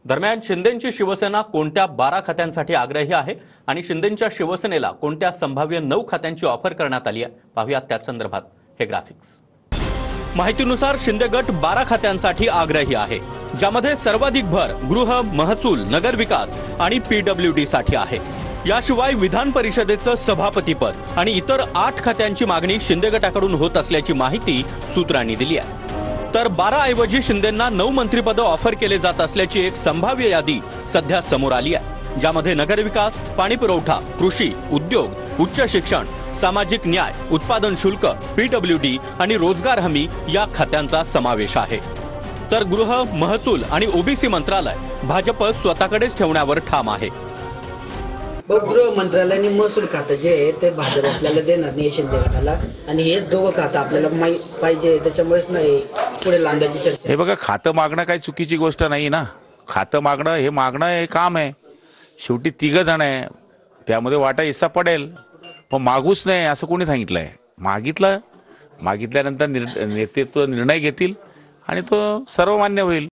दरम्यान शिंदेंची शिवसेना कोणत्या 12 खात्यांसाठी आग्रही आहे आणि शिंदेंच्या शिवसेनेला कोणत्या संभाव्य 9 खात्यांची ऑफर करण्यात आली आहे, पाहूयात त्या संदर्भात हे ग्राफिक्स। माहितीनुसार शिंदे गट 12 खात्यांसाठी आग्रही आहे, ज्यामध्ये सर्वाधिक भर गृह, महसूल, नगरविकास आणि पीडब्ल्यूडी साठी आहे। याशिवाय विधान परिषदेचं सभापतीपद आणि इतर 8 खात्यांची मागणी शिंदे गटाकडून होत असल्याची माहिती सूत्रांनी दिली आहे। तर 12 ऐवजी शिंदेंना 9 मंत्रिपद ऑफर केले जात असल्याची एक संभाव्य यादी सध्या समोर आली आहे, ज्यामध्ये नगरविकास, पाणीपुरवठा, कृषी, उद्योग, उच्च शिक्षण, सामाजिक न्याय, उत्पादन शुल्क, पीडब्ल्यूडी आणि रोजगार हमी या खात्यांचा समावेश आहे। तर गृह, महसूल आणि ओबीसी मंत्रालय भाजप स्वतःकडेच ठेवण्यावर ठाम आहे। गृह मंत्रालय आणि महसूल खातं जे आहे ते भाजप आपल्याला देणार नाही शिंदे गटाला, आणि हेच दोघं खातं आपल्याला पाहिजे, त्याच्यामुळेच नाही पुढे लांब्याची चर्चा। हे बघा, खातं मागणं काही चुकीची गोष्ट नाही ना। खातं मागणं हे काम आहे। शेवटी 3 जण आहे, त्यामध्ये वाटा हिस्सा पडेल, पण मागूच नाही असं कोणी सांगितलंय? मागितल्यानंतर नेतृत्व निर्णय घेतील आणि तो सर्वमान्य होईल।